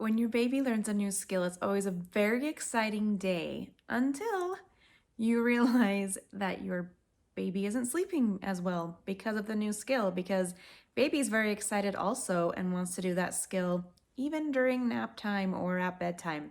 When your baby learns a new skill, it's always a very exciting day until you realize that your baby isn't sleeping as well because of the new skill, because baby's very excited also and wants to do that skill even during nap time or at bedtime.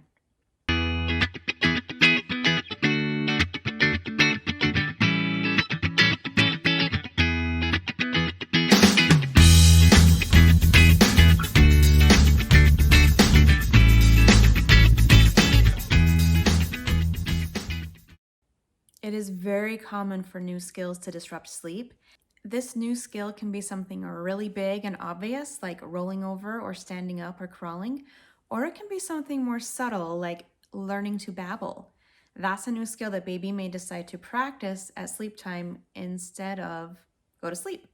It is very common for new skills to disrupt sleep. This new skill can be something really big and obvious, like rolling over or standing up or crawling, or it can be something more subtle, like learning to babble. That's a new skill that baby may decide to practice at sleep time instead of go to sleep.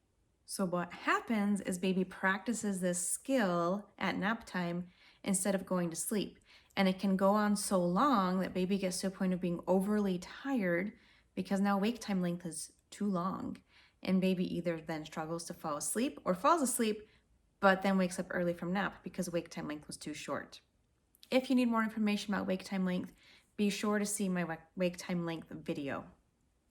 So what happens is baby practices this skill at nap time instead of going to sleep. And it can go on so long that baby gets to a point of being overly tired because now wake time length is too long. And baby either then struggles to fall asleep or falls asleep, but then wakes up early from nap because wake time length was too short. If you need more information about wake time length, be sure to see my wake time length video.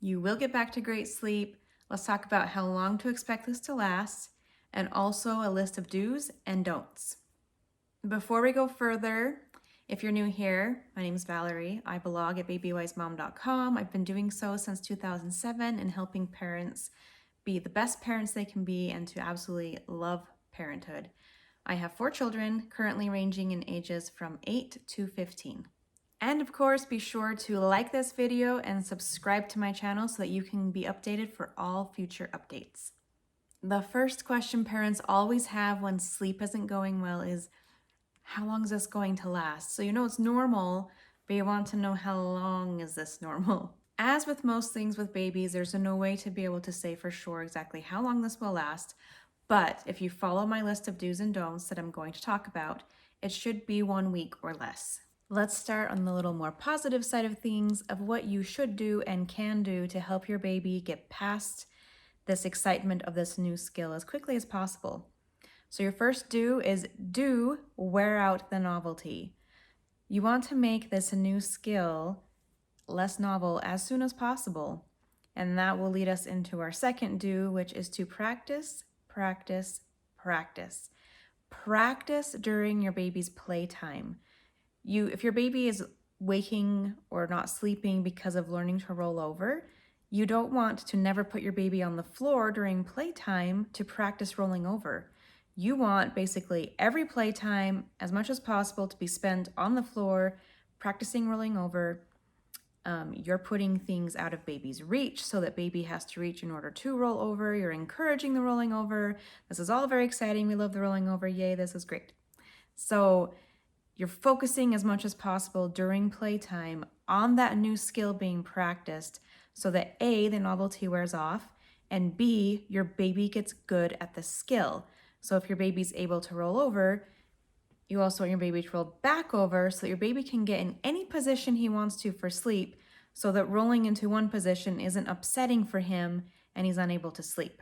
You will get back to great sleep. Let's talk about how long to expect this to last, and also a list of do's and don'ts. Before we go further, if you're new here, my name is Valerie. I blog at babywisemom.com. I've been doing so since 2007 and helping parents be the best parents they can be and to absolutely love parenthood. I have 4 children, currently ranging in ages from 8 to 15. And of course, be sure to like this video and subscribe to my channel so that you can be updated for all future updates. The first question parents always have when sleep isn't going well is, how long is this going to last? So you know it's normal, but you want to know how long is this normal? As with most things with babies, there's no way to be able to say for sure exactly how long this will last. But if you follow my list of do's and don'ts that I'm going to talk about, it should be 1 week or less. Let's start on the little more positive side of things of what you should do and can do to help your baby get past this excitement of this new skill as quickly as possible. So your first do is wear out the novelty. You want to make this new skill less novel as soon as possible. And that will lead us into our second do, which is to practice, practice, practice. Practice during your baby's playtime. If your baby is waking or not sleeping because of learning to roll over, you don't want to never put your baby on the floor during playtime to practice rolling over. You want basically every playtime, as much as possible, to be spent on the floor, practicing rolling over. You're putting things out of baby's reach so that baby has to reach in order to roll over. You're encouraging the rolling over. This is all very exciting. We love the rolling over. Yay, this is great. So you're focusing as much as possible during playtime on that new skill being practiced so that A, the novelty wears off, and B, your baby gets good at the skill. So if your baby's able to roll over, you also want your baby to roll back over so that your baby can get in any position he wants to for sleep so that rolling into one position isn't upsetting for him and he's unable to sleep.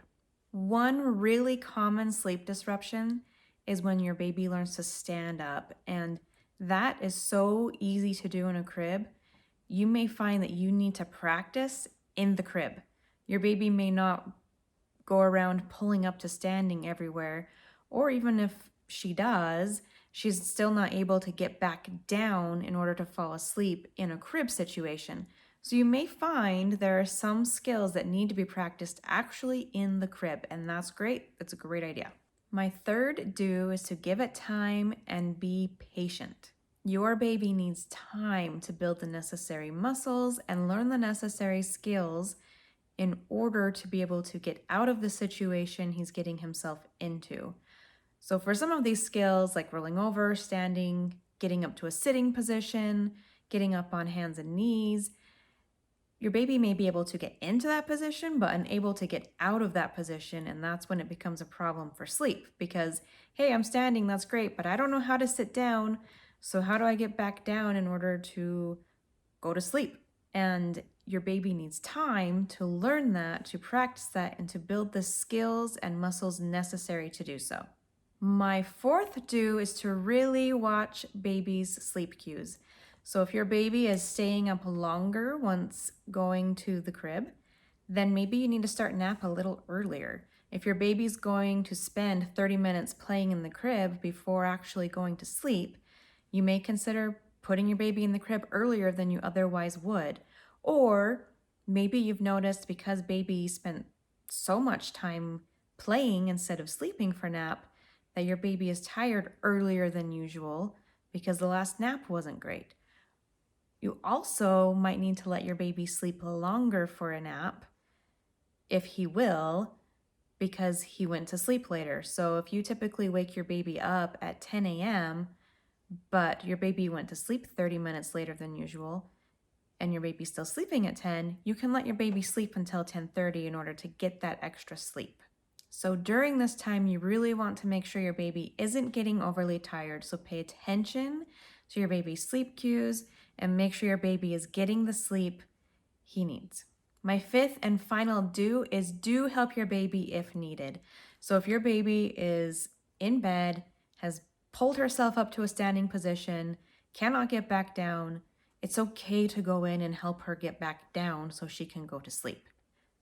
One really common sleep disruption is when your baby learns to stand up, and that is so easy to do in a crib. You may find that you need to practice in the crib. Your baby may not go around pulling up to standing everywhere, or even if she does, she's still not able to get back down in order to fall asleep in a crib situation. So you may find there are some skills that need to be practiced actually in the crib, and that's great. It's a great idea. My third do is to give it time and be patient. Your baby needs time to build the necessary muscles and learn the necessary skills in order to be able to get out of the situation he's getting himself into. So for some of these skills, like rolling over, standing, getting up to a sitting position, getting up on hands and knees, your baby may be able to get into that position, but unable to get out of that position. And that's when it becomes a problem for sleep because, hey, I'm standing, that's great, but I don't know how to sit down. So how do I get back down in order to go to sleep? And your baby needs time to learn that, to practice that, and to build the skills and muscles necessary to do so. My fourth do is to really watch baby's sleep cues. So if your baby is staying up longer once going to the crib, then maybe you need to start nap a little earlier. If your baby's going to spend 30 minutes playing in the crib before actually going to sleep, you may consider putting your baby in the crib earlier than you otherwise would. Or maybe you've noticed because baby spent so much time playing instead of sleeping for nap that your baby is tired earlier than usual because the last nap wasn't great. You also might need to let your baby sleep longer for a nap if he will, because he went to sleep later. So if you typically wake your baby up at 10 a.m., but your baby went to sleep 30 minutes later than usual, and your baby's still sleeping at 10, you can let your baby sleep until 10:30 in order to get that extra sleep. So during this time, you really want to make sure your baby isn't getting overly tired. So pay attention to your baby's sleep cues and make sure your baby is getting the sleep he needs. My fifth and final do is do help your baby if needed. So if your baby is in bed, has pulled herself up to a standing position, cannot get back down, it's okay to go in and help her get back down so she can go to sleep.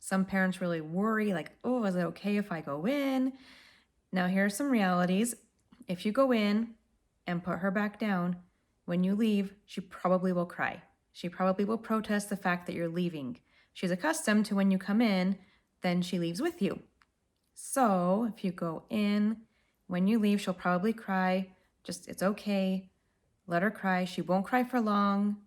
Some parents really worry, like, oh, is it okay if I go in? Now, here are some realities. If you go in and put her back down, when you leave, she probably will cry. She probably will protest the fact that you're leaving. She's accustomed to when you come in, then she leaves with you. So if you go in, when you leave, she'll probably cry. Just, it's okay. Let her cry. She won't cry for long.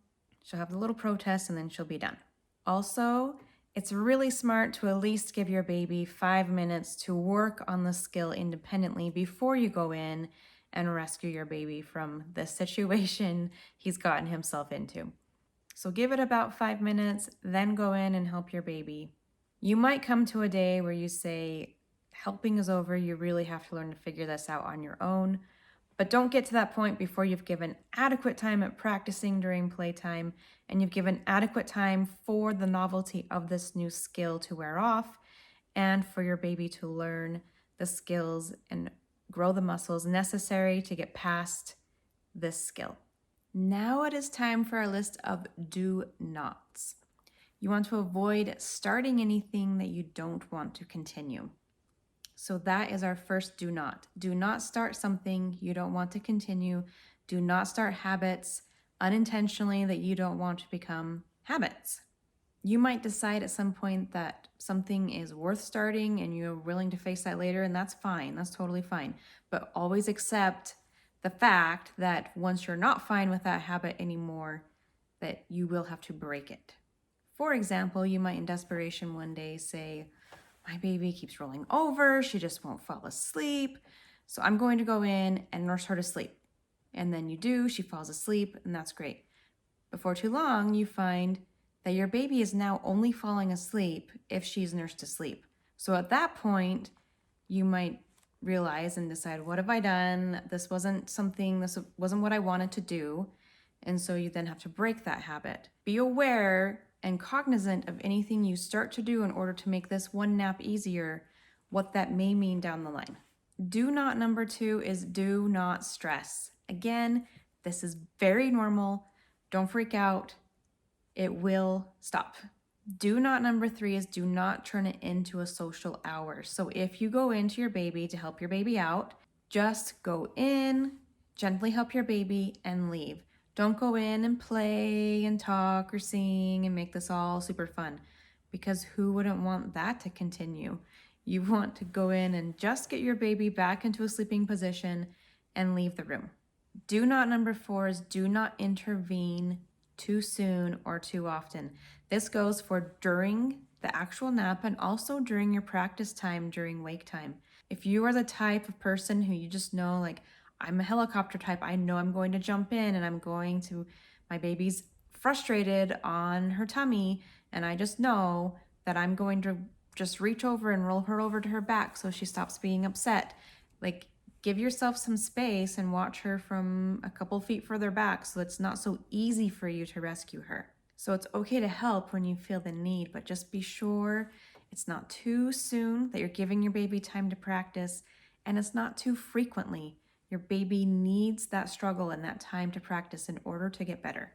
She'll have a little protest and then she'll be done. Also, it's really smart to at least give your baby 5 minutes to work on the skill independently before you go in and rescue your baby from the situation he's gotten himself into. So give it about 5 minutes, then go in and help your baby. You might come to a day where you say, helping is over, you really have to learn to figure this out on your own. But don't get to that point before you've given adequate time at practicing during playtime and you've given adequate time for the novelty of this new skill to wear off and for your baby to learn the skills and grow the muscles necessary to get past this skill. Now it is time for our list of do nots. You want to avoid starting anything that you don't want to continue. So that is our first do not. Do not start something you don't want to continue. Do not start habits unintentionally that you don't want to become habits. You might decide at some point that something is worth starting and you're willing to face that later, and that's fine. That's totally fine. But always accept the fact that once you're not fine with that habit anymore, that you will have to break it. For example, you might in desperation one day say, my baby keeps rolling over, she just won't fall asleep, so I'm going to go in and nurse her to sleep. And then you do, she falls asleep, and that's great. Before too long, you find that your baby is now only falling asleep if she's nursed to sleep. So at that point, you might realize and decide, what have I done? This wasn't what I wanted to do. And so you then have to break that habit. Be aware and cognizant of anything you start to do in order to make this one nap easier, what that may mean down the line. Do not number 2 is do not stress. Again, this is very normal. Don't freak out. It will stop. Do not number 3 is do not turn it into a social hour. So if you go into your baby to help your baby out, just go in, gently help your baby, and leave. Don't go in and play and talk or sing and make this all super fun, because who wouldn't want that to continue? You want to go in and just get your baby back into a sleeping position and leave the room. Do not number 4 is do not intervene too soon or too often. This goes for during the actual nap and also during your practice time during wake time. If you are the type of person who you just know, like, I'm a helicopter type, I know I'm going to jump in and my baby's frustrated on her tummy, and I just know that I'm going to just reach over and roll her over to her back so she stops being upset. Like, give yourself some space and watch her from a couple feet further back so it's not so easy for you to rescue her. So it's okay to help when you feel the need, but just be sure it's not too soon, that you're giving your baby time to practice, and it's not too frequently. Your baby needs that struggle and that time to practice in order to get better.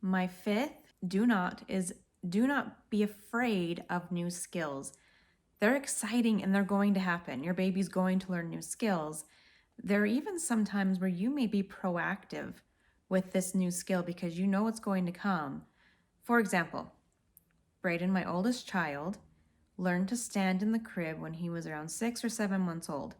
My fifth do not be afraid of new skills. They're exciting and they're going to happen. Your baby's going to learn new skills. There are even some times where you may be proactive with this new skill because you know it's going to come. For example, Brayden, my oldest child, learned to stand in the crib when he was around 6 or 7 months old.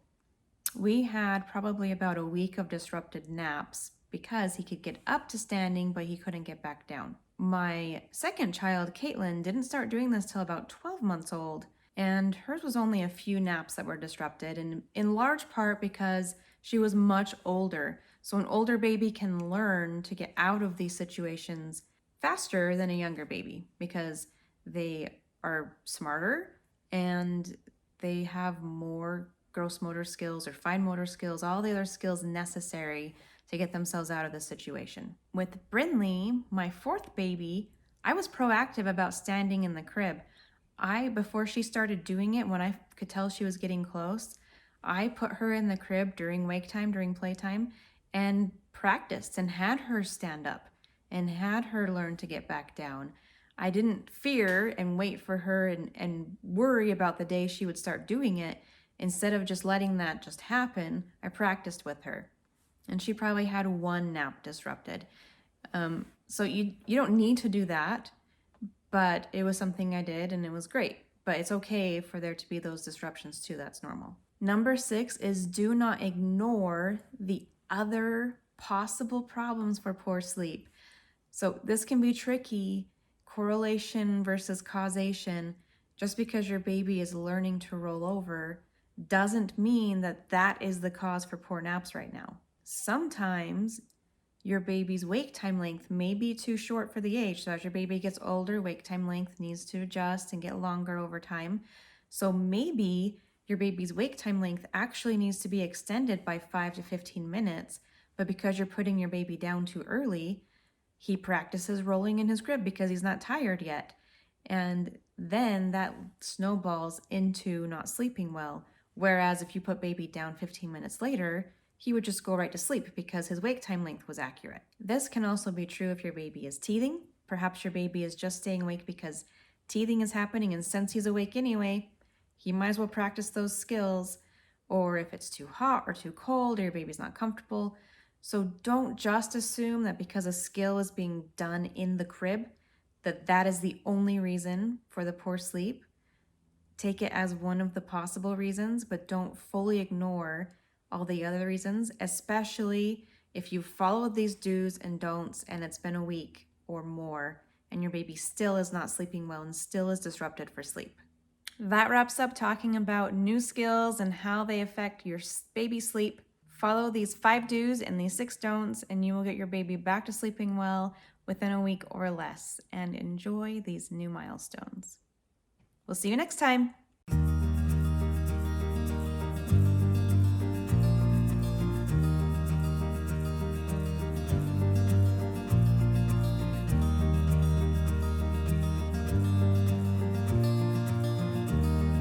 We had probably about a week of disrupted naps because he could get up to standing, but he couldn't get back down. My second child, Caitlin, didn't start doing this till about 12 months old, and hers was only a few naps that were disrupted, and in large part because she was much older. So an older baby can learn to get out of these situations faster than a younger baby because they are smarter and they have more gross motor skills or fine motor skills, all the other skills necessary to get themselves out of the situation. With Brinley, my fourth baby, I was proactive about standing in the crib. Before she started doing it, when I could tell she was getting close, I put her in the crib during wake time, during playtime, and practiced and had her stand up and had her learn to get back down. I didn't fear and wait for her and worry about the day she would start doing it. Instead of just letting that just happen, I practiced with her. And she probably had one nap disrupted. So you don't need to do that, but it was something I did and it was great. But it's okay for there to be those disruptions too, that's normal. Number 6 is do not ignore the other possible problems for poor sleep. So this can be tricky, correlation versus causation. Just because your baby is learning to roll over doesn't mean that that is the cause for poor naps right now. Sometimes your baby's wake time length may be too short for the age. So as your baby gets older, wake time length needs to adjust and get longer over time. So maybe your baby's wake time length actually needs to be extended by 5 to 15 minutes, but because you're putting your baby down too early, he practices rolling in his crib because he's not tired yet. And then that snowballs into not sleeping well. Whereas if you put baby down 15 minutes later, he would just go right to sleep because his wake time length was accurate. This can also be true if your baby is teething. Perhaps your baby is just staying awake because teething is happening, and since he's awake anyway, he might as well practice those skills. Or if it's too hot or too cold or your baby's not comfortable. So don't just assume that because a skill is being done in the crib, that is the only reason for the poor sleep. Take it as one of the possible reasons, but don't fully ignore all the other reasons, especially if you followed these do's and don'ts and it's been a week or more and your baby still is not sleeping well and still is disrupted for sleep. That wraps up talking about new skills and how they affect your baby sleep. Follow these 5 do's and these 6 don'ts, and you will get your baby back to sleeping well within a week or less. And enjoy these new milestones. We'll see you next time.